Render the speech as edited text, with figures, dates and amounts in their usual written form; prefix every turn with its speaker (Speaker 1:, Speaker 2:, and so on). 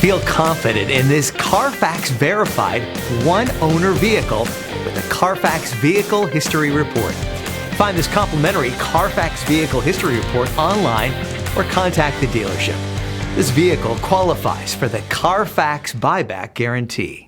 Speaker 1: Feel confident in this CARFAX verified one-owner vehicle with a CARFAX Vehicle History Report. Find this complimentary CARFAX Vehicle History Report online or contact the dealership. This vehicle qualifies for the CARFAX Buyback Guarantee.